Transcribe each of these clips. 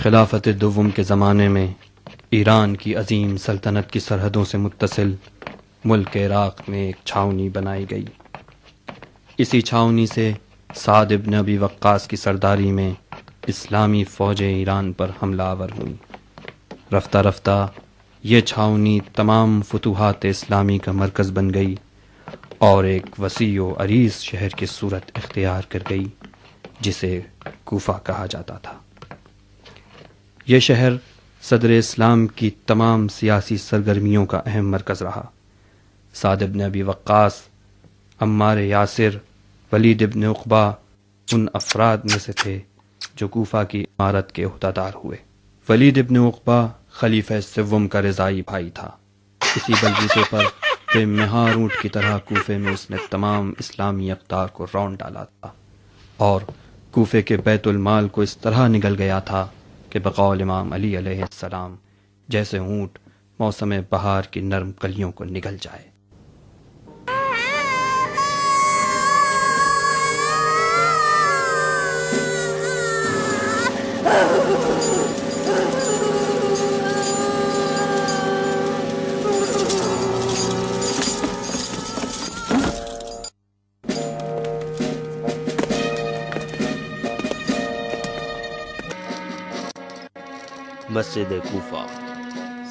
خلافت دوم کے زمانے میں ایران کی عظیم سلطنت کی سرحدوں سے متصل ملک عراق میں ایک چھاؤنی بنائی گئی۔ اسی چھاؤنی سے سعد ابن ابی وقاص کی سرداری میں اسلامی فوجیں ایران پر حملہ آور ہوئیں۔ رفتہ رفتہ یہ چھاؤنی تمام فتوحات اسلامی کا مرکز بن گئی اور ایک وسیع و عریض شہر کی صورت اختیار کر گئی جسے کوفہ کہا جاتا تھا۔ یہ شہر صدر اسلام کی تمام سیاسی سرگرمیوں کا اہم مرکز رہا۔ سعد ابن ابی وقاص، عمار یاسر، ولید ابن عقبہ ان افراد میں سے تھے جو کوفہ کی عمارت کے عہدیدار ہوئے۔ ولید ابن عقبہ خلیفہ سوم کا رضائی بھائی تھا۔ اسی بلبوتے پر بے مہار اونٹ کی طرح کوفے میں اس نے تمام اسلامی اقدار کو رون ڈالا تھا اور کوفے کے بیت المال کو اس طرح نگل گیا تھا کہ بقول امام علی علیہ السلام جیسے اونٹ موسم بہار کی نرم کلیوں کو نگل جائے۔ مسجد کوفہ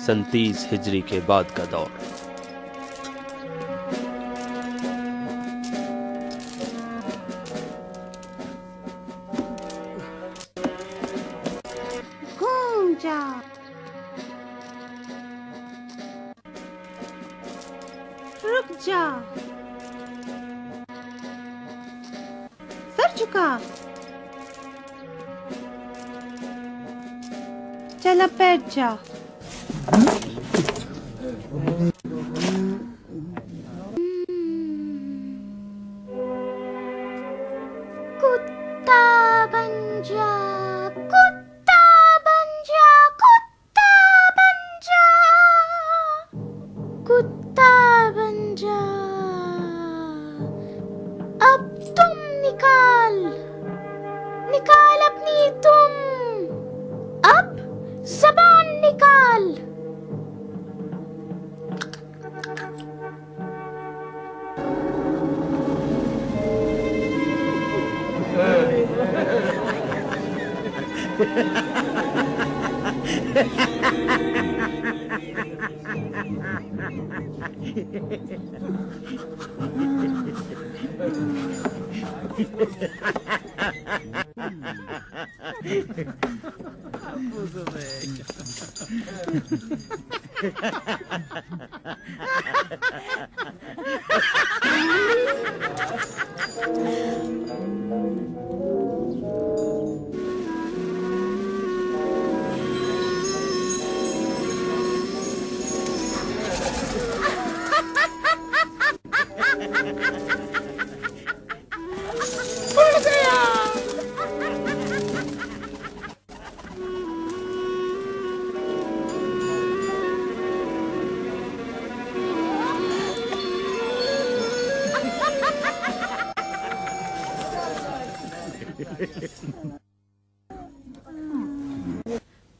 37 ہجری کے بعد کا دور۔ گھوم جا، رک جا، سر جھکا، چل اب بیٹھ جا۔ کتا بن جا، کتا بن جا، کتا بن جا، کتا بن جا۔ اب تم نکال، نکال اپنی تم، اب زبان نکال۔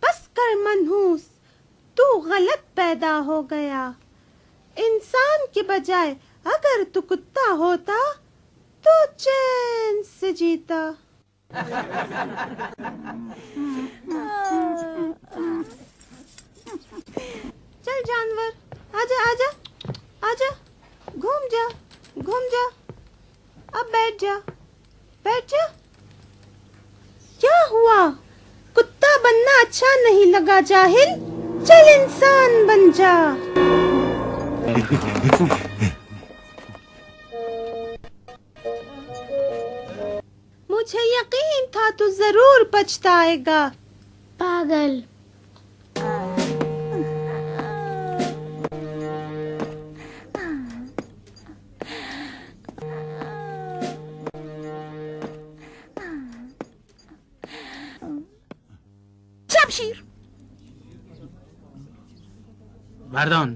بس کر منحوس، تو غلط پیدا ہو گیا۔ انسان کے بجائے اگر تو کتا ہوتا تو چین سے جیتا۔ چل جانور، آجا آجا آجا، گھوم جا گھوم جا، اب بیٹھ جا بیٹھ جا۔ کیا ہوا؟ کتا بننا اچھا نہیں لگا جاہل؟ چل انسان بن جا۔ مجھے یقین تھا تو ضرور پچھتائے گا، پاگل۔ شمشیر مردان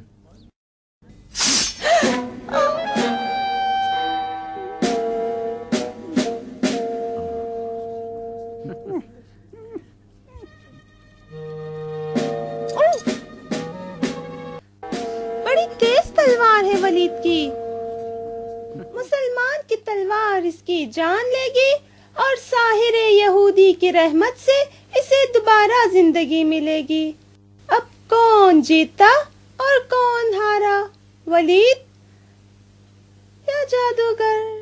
تلوار ہے ولید کی، مسلمان کی تلوار اس کی جان لے گی اور ساحر یہودی کی رحمت سے اسے دوبارہ زندگی ملے گی۔ اب کون جیتا اور کون ہارا، ولید یا جادوگر؟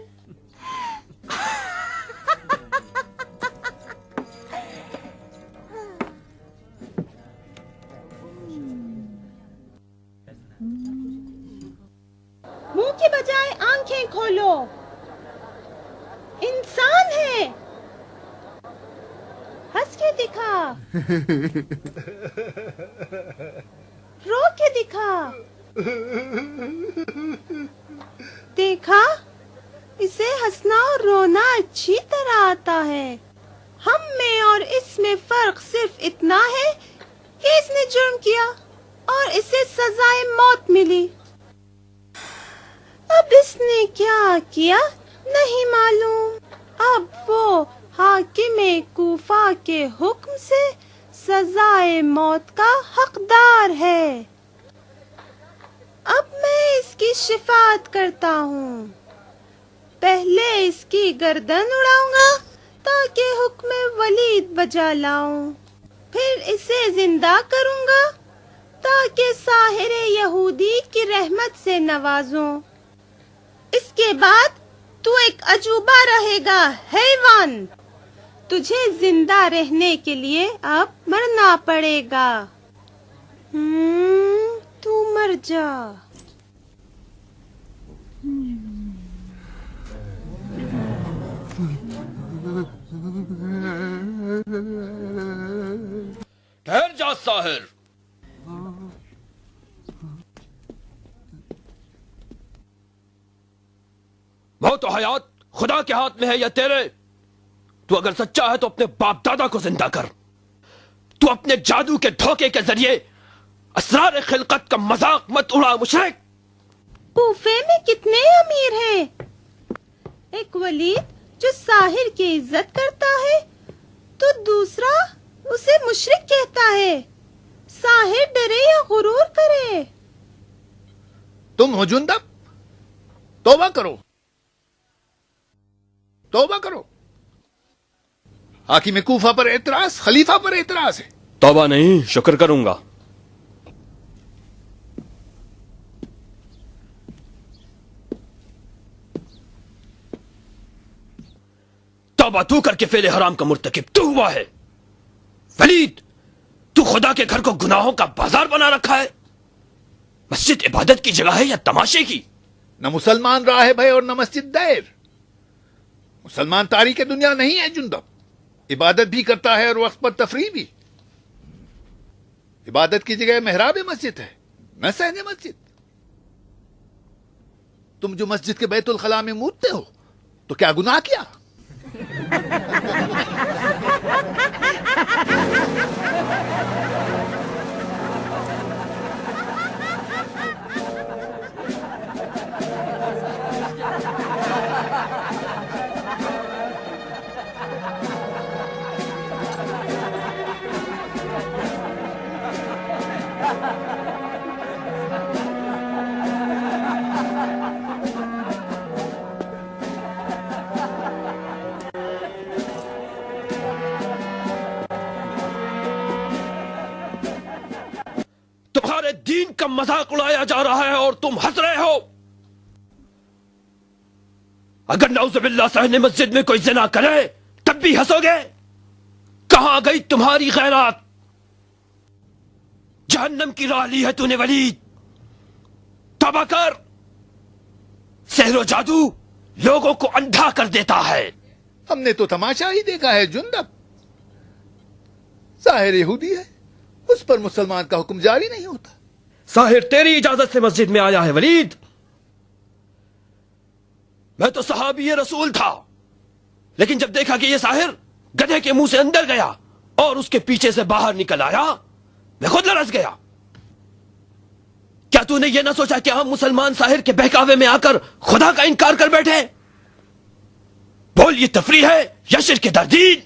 منہ کی بجائے آنکھیں کھولو، انسان ہے، ہنس کے دکھا، رو کے دکھا، دیکھا اسے ہنسنا اور رونا اچھی طرح آتا ہے۔ ہم میں اور اس میں فرق صرف اتنا ہے کہ اس نے جرم کیا اور اسے سزائے موت ملی۔ اب اس نے کیا کیا نہیں معلوم، اب وہ حاکم کوفہ کے حکم سے سزائے موت کا حقدار ہے۔ اب میں اس کی شفاعت کرتا ہوں، پہلے اس کی گردن اڑاؤں گا تاکہ حکم ولید بجا لاؤں، پھر اسے زندہ کروں گا تاکہ ساحر یہودی کی رحمت سے نوازوں۔ اس کے بعد تو ایک عجوبہ رہے گا حیوان، تجھے زندہ رہنے کے لیے اب مرنا پڑے گا۔ تو مر جا۔ ٹھہر جا ساحر، موت و حیات خدا کے ہاتھ میں ہے یا تیرے؟ تو اگر سچا ہے تو اپنے باپ دادا کو زندہ کر، تو اپنے جادو کے دھوکے کے ذریعے اسرار خلقت کا مذاق مت اڑا مشرک۔ کوفے میں کتنے امیر ہیں، ایک ولید جو ساحر کی عزت کرتا ہے تو دوسرا اسے مشرک کہتا ہے۔ ساحر ڈرے یا غرور کرے؟ تم ہو جندب، توبہ کرو، توبہ کرو۔ حاکم کوفہ پر اعتراض، خلیفہ پر اعتراض ہے۔ توبہ نہیں، شکر کروں گا۔ توبہ تو کر کے فعل حرام کا مرتکب تو ہوا ہے۔ ولید، تو خدا کے گھر کو گناہوں کا بازار بنا رکھا ہے۔ مسجد عبادت کی جگہ ہے یا تماشے کی؟ نہ مسلمان راہب ہے اور نہ مسجد دیر۔ مسلمان تاریخ دنیا نہیں ہے جندب، عبادت بھی کرتا ہے اور وقت پر تفریح بھی۔ عبادت کی جگہ محراب مسجد ہے، نہ صحن مسجد۔ تم جو مسجد کے بیت الخلاء میں مودتے ہو تو کیا گناہ کیا؟ تمہارے دین کا مذاق اڑایا جا رہا ہے اور تم ہنس رہے ہو۔ اگر نعوذ باللہ صحن مسجد میں کوئی زنا کرے تب بھی ہنسو گے؟ کہاں گئی تمہاری غیرت؟ جہنم کی راہ لی ہے تو نے ولید، توبہ کر۔ سحر و جادو لوگوں کو اندھا کر دیتا ہے۔ ہم نے تو تماشا ہی دیکھا ہے جندب۔ ساحر یہودی ہے، اس پر مسلمان کا حکم جاری نہیں ہوتا۔ ساحر تیری اجازت سے مسجد میں آیا ہے ولید؟ میں تو صحابی رسول تھا، لیکن جب دیکھا کہ یہ ساحر گدھے کے منہ سے اندر گیا اور اس کے پیچھے سے باہر نکل آیا، میں خود لرز گیا۔ کیا تو نے یہ نہ سوچا کہ ہم مسلمان ساحر کے بہکاوے میں آ کر خدا کا انکار کر بیٹھے؟ بول، یہ تفریح ہے یا شرک در دین؟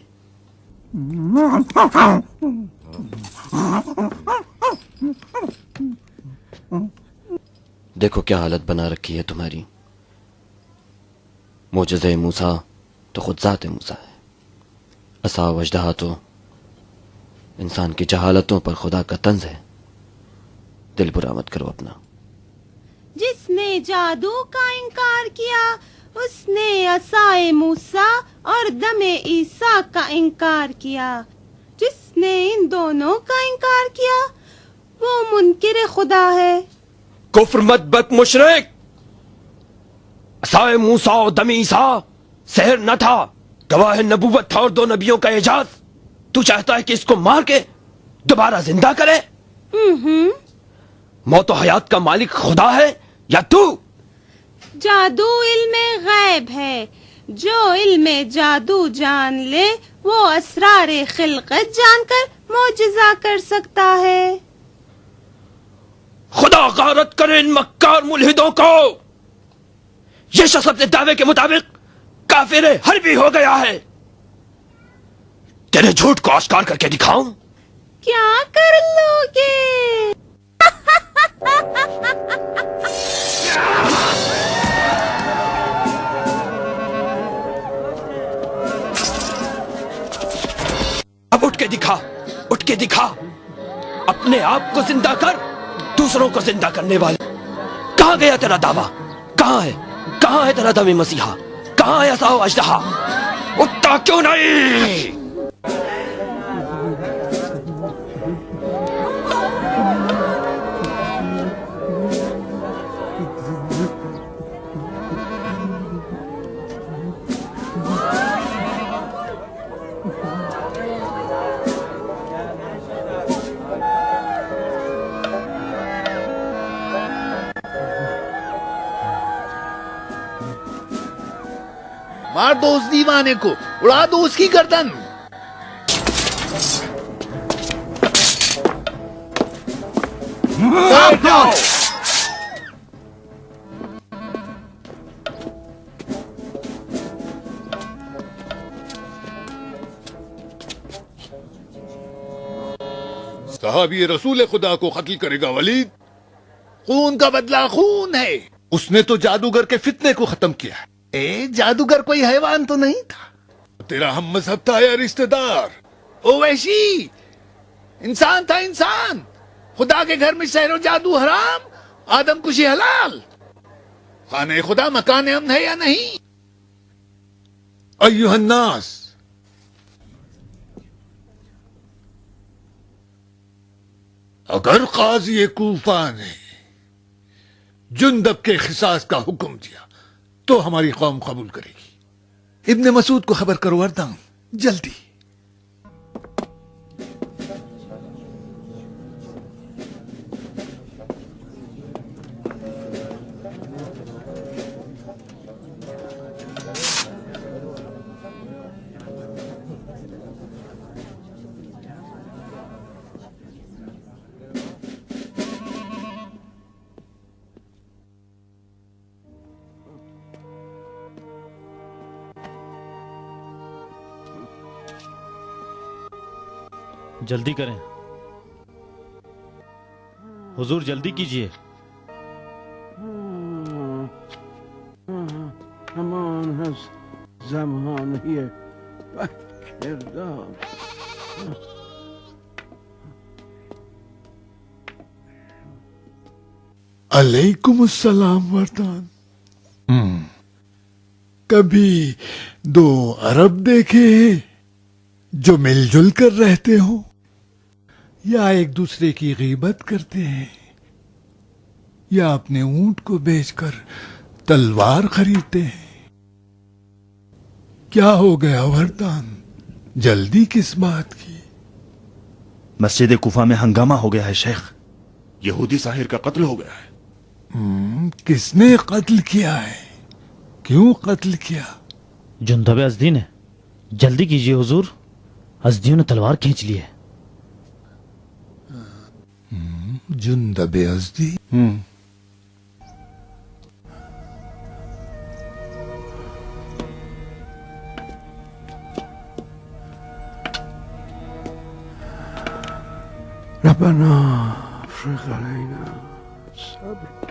دیکھو کیا حالت بنا رکھی ہے تمہاری. معجزہ موسیٰ تو خود ذات موسیٰ ہے. عصا و اژدہا تو انسان کی جہالتوں پر خدا کا طنز ہے. دل برا مت کرو اپنا. جس نے جادو کا انکار کیا اس نے عصائے موسیٰ اور دم عیسیٰ کا انکار کیا. جس نے ان دونوں کا انکار کیا وہ منکر خدا ہے. کفر مت بک مشرک. عصائے موسیٰ اور دم عیسیٰ سحر نہ تھا، گواہ نبوت تھا اور دو نبیوں کا اعجاز. تو چاہتا ہے کہ اس کو مار کے دوبارہ زندہ کرے؟ موت و حیات کا مالک خدا ہے یا تو؟ جادو علم غیب ہے. جو علم جادو جان لے وہ اسرار خلقت جان کر معجزہ کر سکتا ہے. خدا غارت کرے ان مکار ملحدوں کو. یہ شخص اپنے دعوے کے مطابق کافر حربی ہو گیا ہے. تیرے جھوٹ کو آشکار کر کے دکھاؤں؟ کیا کر لو گے؟ اب اٹھ کے دکھا، اٹھ کے دکھا. اپنے آپ کو زندہ کر، دوسروں کو زندہ کرنے والے. کہاں گیا تیرا دعویٰ؟ کہاں ہے؟ کہاں ہے تیرا دم مسیحا؟ کہاں ہے عصا و اژدہا؟ اٹھتا کیوں نہیں؟ مار دو اس دیوانے کو، اڑا دو اس کی گردن. صحابی رسول خدا کو قتل کرے گا ولید؟ خون کا بدلہ خون ہے. اس نے تو جادوگر کے فتنے کو ختم کیا ہے. جادوگر کوئی حیوان تو نہیں تھا. تیرا ہم مذہب تھا یا رشتہ دار؟ او وحشی، انسان تھا انسان. خدا کے گھر میں سحر و جادو حرام، آدم کشی حلال. خانہ خدا مکان امن ہے یا نہیں؟ ایھا الناس، اگر قاضی کوفہ نے جندب کے قصاص کا حکم دیا تو ہماری قوم قبول کرے گی. ابن مسعود کو خبر کرو وردان جلدی. جلدی کریں حضور، جلدی کیجیے. همان از زمانه کردار. علیکم السلام وردان. کبھی دو عرب دیکھے جو مل جل کر رہتے ہو یا ایک دوسرے کی غیبت کرتے ہیں یا اپنے اونٹ کو بیچ کر تلوار خریدتے ہیں؟ کیا ہو گیا وردان؟ جلدی کس بات کی؟ مسجد کوفہ میں ہنگامہ ہو گیا ہے شیخ. یہودی ساحر کا قتل ہو گیا ہے. کس نے قتل کیا ہے؟ کیوں قتل کیا؟ جندب ازدی نے. جلدی کیجیے حضور، ازدیوں نے تلوار کھینچ لی ہے. جندب ازدی؟ ربنا افرغ علينا صبر.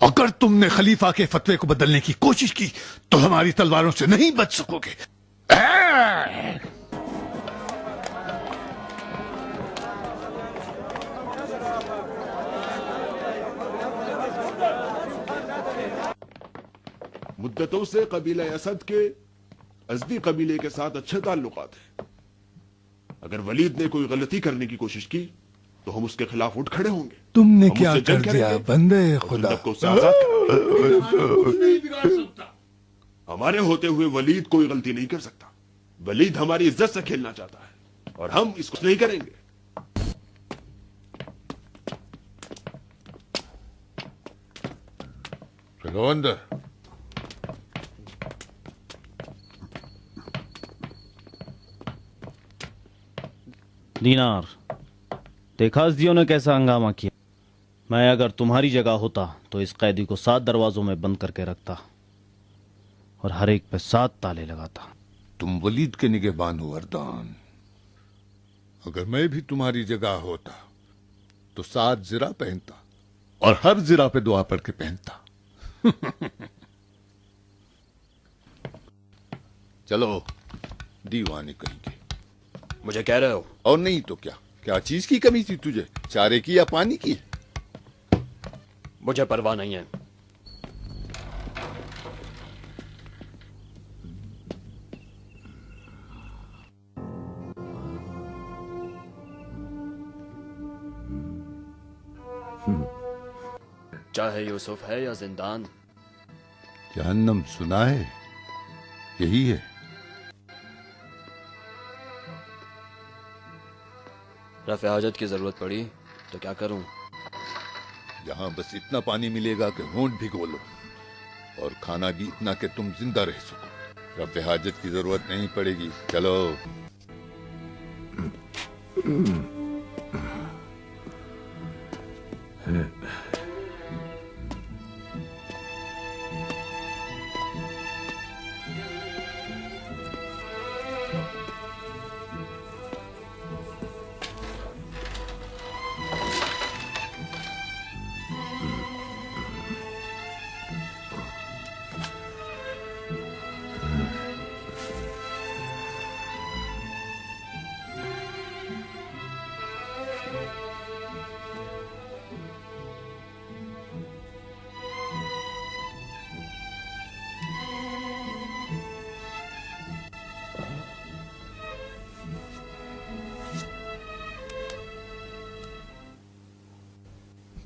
اگر تم نے خلیفہ کے فتوے کو بدلنے کی کوشش کی تو ہماری تلواروں سے نہیں بچ سکو گے۔ مدتوں سے قبیلہ اسد کے ازدی قبیلے کے ساتھ اچھے تعلقات ہیں۔ اگر ولید نے کوئی غلطی کرنے کی کوشش کی تو ہم اس کے خلاف اٹھ کھڑے ہوں گے۔ تم نے ہم کیا اس سے کر جنگ کریں دیا گے بندے اور خدا؟ جندب کو اس سے آزاد کریں گے۔ ہمارے ہوتے ہوئے ولید کوئی غلطی نہیں کر سکتا۔ ولید ہماری عزت سے کھیلنا چاہتا ہے اور ہم اس کو نہیں کریں گے۔ چلو اندر۔ دینار، دیکھا ازدیوں نے کیسا ہنگامہ کیا؟ میں اگر تمہاری جگہ ہوتا تو اس قیدی کو 7 دروازوں میں بند کر کے رکھتا اور ہر ایک پہ 7 تالے لگاتا۔ تم ولید کے نگہبان ہو اردان، اگر میں بھی تمہاری جگہ ہوتا تو 7 زرہ پہنتا اور ہر زرہ پہ دعا پڑھ کے پہنتا۔ چلو دیوانے کہیں گے۔ مجھے کہہ رہے ہو؟ اور نہیں تو کیا؟ کیا چیز کی کمی تھی تجھے، چارے کی یا پانی کی؟ مجھے پرواہ نہیں ہے۔ چاہے یوسف ہے یا زندان، جہنم سنا ہے، یہی ہے۔ رفع حاجت کی ضرورت پڑی تو کیا کروں؟ یہاں بس اتنا پانی ملے گا کہ ہونٹ بھگو لو، اور کھانا بھی اتنا کہ تم زندہ رہ سکو۔ رفع حاجت کی ضرورت نہیں پڑے گی، چلو۔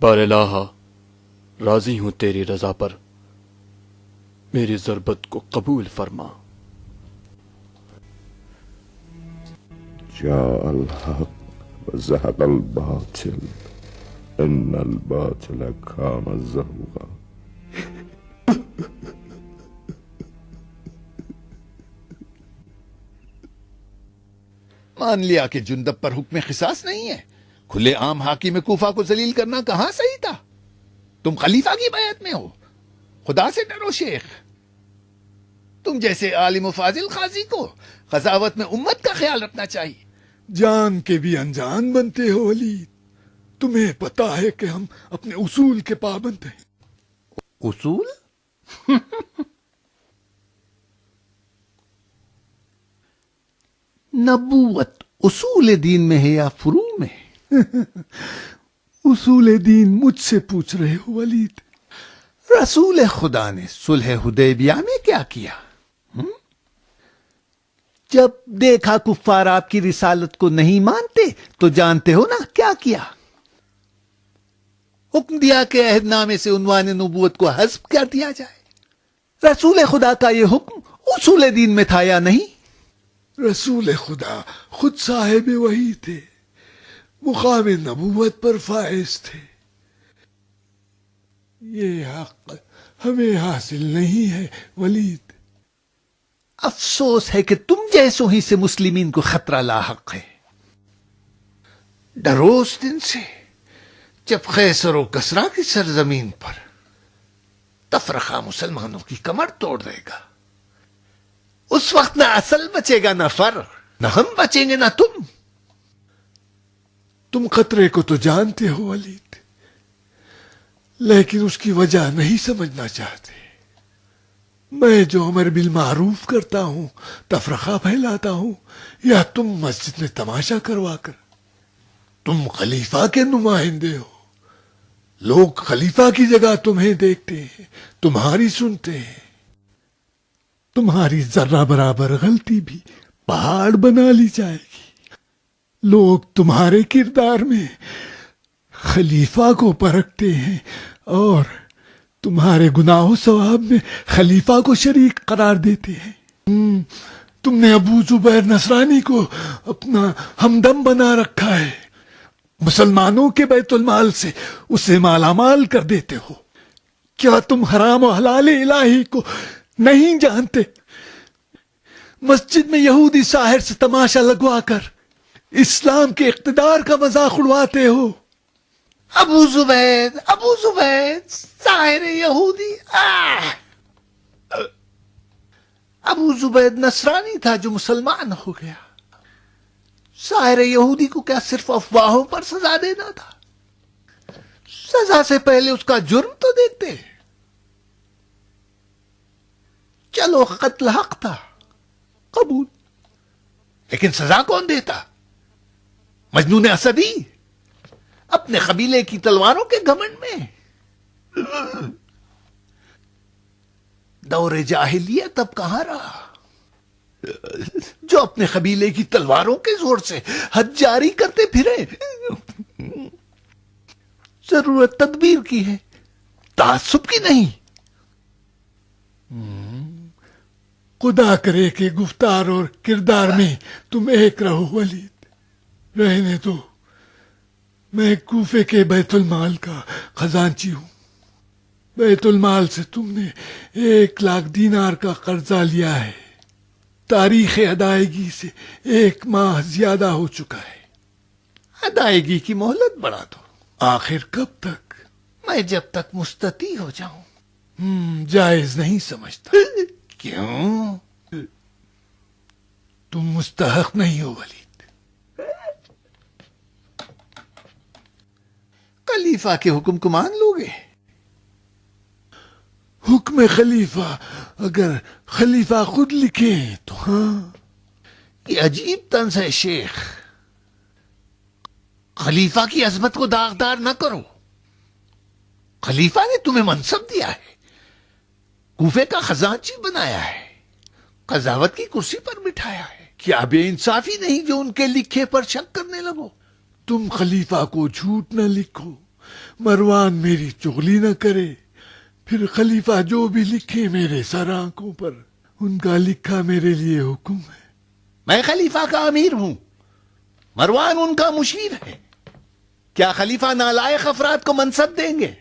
بار الہا، راضی ہوں تیری رضا پر، میری ضربت کو قبول فرما۔ جاء الحق وزهق الباطل ان الباطل كان زهوقا۔ مان لیا کہ جندب پر حکم قصاص نہیں ہے، کھلے عام حاکم کوفہ کو ذلیل کرنا کہاں صحیح تھا؟ تم خلیفہ کی بیعت میں ہو، خدا سے ڈرو شیخ۔ تم جیسے عالم و فاضل قاضی کو قضاوت میں امت کا خیال رکھنا چاہیے۔ جان کے بھی انجان بنتے ہو ولید، تمہیں پتا ہے کہ ہم اپنے اصول کے پابند ہیں۔ اصول؟ نبوت اصول دین میں ہے یا فروع میں؟ اصول دین مجھ سے پوچھ رہے ہو ولید؟ رسول خدا نے صلح حدیبیہ میں کیا کیا؟ جب دیکھا کفار آپ کی رسالت کو نہیں مانتے تو جانتے ہو نا کیا کیا؟ حکم دیا کہ عہد نامے سے عنوان نبوت کو حذف کر دیا جائے۔ رسول خدا کا یہ حکم اصول دین میں تھا یا نہیں؟ رسول خدا خود صاحب وحی تھے، مقام نبوت پر فائز تھے۔ یہ حق ہمیں حاصل نہیں ہے ولید۔ افسوس ہے کہ تم جیسوں ہی سے مسلمین کو خطرہ لاحق ہے۔ ڈرو اس دن سے جب قیصر و کسریٰ کی سرزمین پر تفرقہ مسلمانوں کی کمر توڑ دے گا۔ اس وقت نہ اصل بچے گا نہ فرق، نہ ہم بچیں گے نہ تم۔ تم خطرے کو تو جانتے ہو ولید، لیکن اس کی وجہ نہیں سمجھنا چاہتے. میں جو امر بالمعروف کرتا ہوں، تفرقہ پھیلاتا ہوں، یا تم مسجد میں تماشا کروا کر. تم خلیفہ کے نمائندے ہو. لوگ خلیفہ کی جگہ تمہیں دیکھتے ہیں، تمہاری سنتے ہیں. تمہاری ذرہ برابر غلطی بھی پہاڑ بنا لی جائے گی. لوگ تمہارے کردار میں خلیفہ کو پرکھتے ہیں اور تمہارے گناہ و ثواب میں خلیفہ کو شریک قرار دیتے ہیں. تم نے ابو زبیر نصرانی کو اپنا ہمدم بنا رکھا ہے. مسلمانوں کے بیت المال سے اسے مالا مال کر دیتے ہو. کیا تم حرام و حلال الہی کو نہیں جانتے؟ مسجد میں یہودی ساحر سے تماشا لگوا کر اسلام کے اقتدار کا مذاق اڑواتے ہو. ابو زبید ساحر یہودی. ابو زبید نصرانی تھا جو مسلمان ہو گیا. ساحر یہودی کو کیا صرف افواہوں پر سزا دینا تھا؟ سزا سے پہلے اس کا جرم تو دیکھتے. چلو قتل حق تھا، قبول، لیکن سزا کون دیتا؟ مجنون اسدی اپنے قبیلے کی تلواروں کے گھمنڈ میں. دور جاہلیت اب کہاں رہا جو اپنے قبیلے کی تلواروں کے زور سے حد جاری کرتے پھرے. ضرورت تدبیر کی ہے، تعصب کی نہیں. خدا کرے کہ گفتار اور کردار میں تم ایک رہو ولید. رہنے دو، میں کوفے کے بیت المال کا خزانچی ہوں. بیت المال سے تم نے 1,00,000 دینار کا قرضہ لیا ہے. تاریخ ادائیگی سے 1 ماہ زیادہ ہو چکا ہے. ادائیگی کی مہلت بڑھا دو. آخر کب تک؟ میں جب تک مستطیع ہو جاؤں. جائز نہیں سمجھتا. کیوں؟ تم مستحق نہیں ہو ولید. خلیفہ کے حکم کو مان لو گے؟ حکم خلیفہ اگر خلیفہ خود لکھے تو ہاں. یہ عجیب طنز ہے شیخ. خلیفہ کی عظمت کو داغدار نہ کرو. خلیفہ نے تمہیں منصب دیا ہے، کوفے کا خزانچی بنایا ہے، قضاوت کی کرسی پر بٹھایا ہے. کیا بے انصافی نہیں جو ان کے لکھے پر شک کرنے لگو؟ تم خلیفہ کو جھوٹ نہ لکھو، مروان میری چغلی نہ کرے. پھر خلیفہ جو بھی لکھے میرے سر آنکھوں پر، ان کا لکھا میرے لیے حکم ہے. میں خلیفہ کا امیر ہوں، مروان ان کا مشیر ہے. کیا خلیفہ نالائق افراد کو منصب دیں گے؟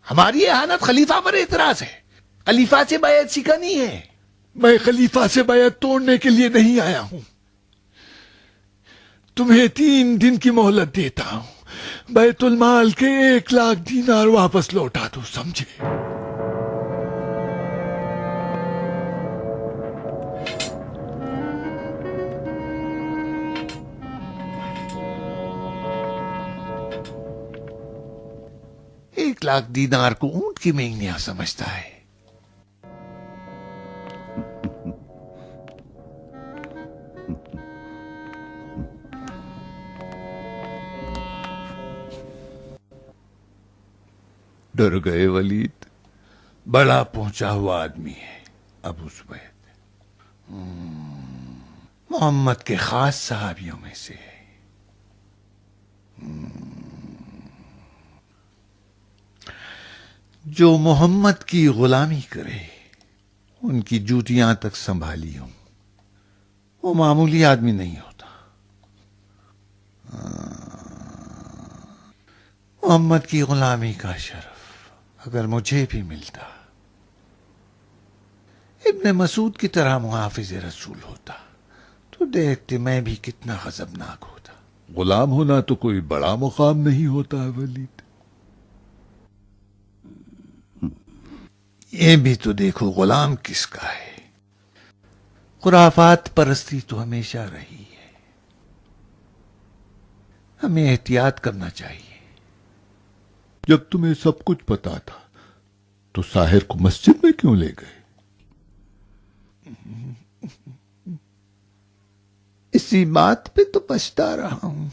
ہماری اہانت خلیفہ پر اعتراض ہے، خلیفہ سے بیعت سکھانی ہے. میں خلیفہ سے بیعت توڑنے کے لیے نہیں آیا ہوں. تمہیں 3 دن کی مہلت دیتا ہوں. بیت المال کے 1,00,000 دینار واپس لوٹا دو، سمجھے؟ ایک 1,00,000 دینار کو اونٹ کی مینگنیاں سمجھتا ہے. ڈر گئے ولید. بڑا پہنچا ہوا آدمی ہے ابو زبید. محمد کے خاص صحابیوں میں سے ہے. جو محمد کی غلامی کرے، ان کی جوتیاں تک سنبھالی ہوں، وہ معمولی آدمی نہیں ہوتا. محمد کی غلامی کا شرف اگر مجھے بھی ملتا، ابن مسعود کی طرح محافظ رسول ہوتا، تو دیکھتے میں بھی کتنا غضبناک ہوتا. غلام ہونا تو کوئی بڑا مقام نہیں ہوتا ولید. یہ بھی تو دیکھو غلام کس کا ہے. خرافات پرستی تو ہمیشہ رہی ہے. ہمیں احتیاط کرنا چاہیے. جب تمہیں سب کچھ پتا تھا تو ساحر کو مسجد میں کیوں لے گئے؟ اسی بات پہ تو پچھتا رہا ہوں.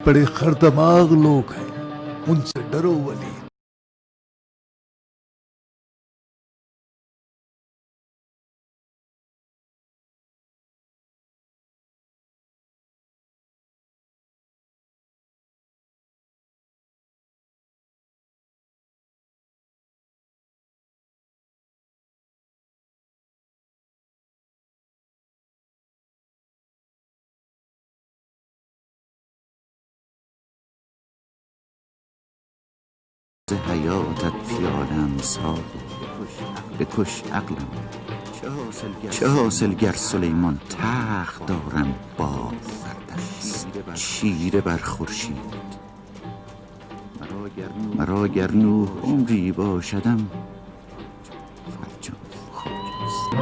بڑے خردماغ لوگ ہیں، ان سے ڈرو ولید. حیاتت پیالم ساقی بکش عقلم چه حاصل گر سلیمان تخت دارم باغ بر دست چیره بر خورشید مرا گر نوح عمری باشدم فرجام خواجست.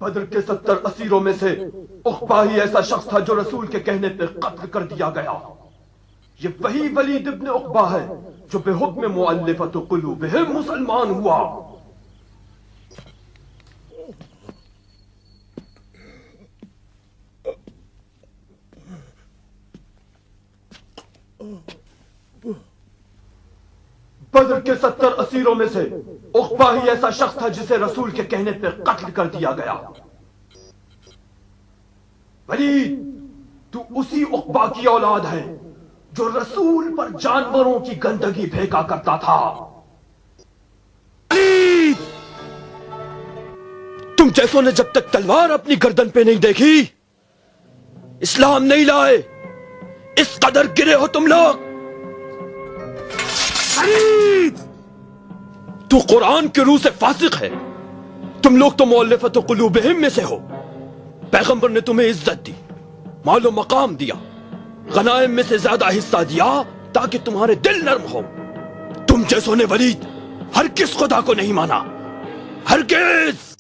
بدر کے 70 اسیروں میں سے عقبہ ہی ایسا شخص تھا جو رسول کے کہنے پہ قتل کر دیا گیا. یہ وہی ولید ابن عقبہ ہے جو بے حکم مؤلفۃ قلوبہم مسلمان ہوا. بدر کے 70 اسیروں میں سے عقبہ ہی ایسا شخص تھا جسے رسول کے کہنے پہ قتل کر دیا گیا. ولید تو اسی عقبہ کی اولاد ہے جو رسول پر جانوروں کی گندگی پھینکا کرتا تھا. ولید تم جیسوں نے جب تک تلوار اپنی گردن پہ نہیں دیکھی اسلام نہیں لائے. اس قدر گرے ہو تم لوگ. تو قرآن کے روح سے فاسق ہے. تم لوگ تو مؤلفۃ قلوبہم میں سے ہو. پیغمبر نے تمہیں عزت دی، مال و مقام دیا، غنائم میں سے زیادہ حصہ دیا تاکہ تمہارے دل نرم ہو. تم جیسوں نے ولید ہرگز خدا کو نہیں مانا، ہرگز.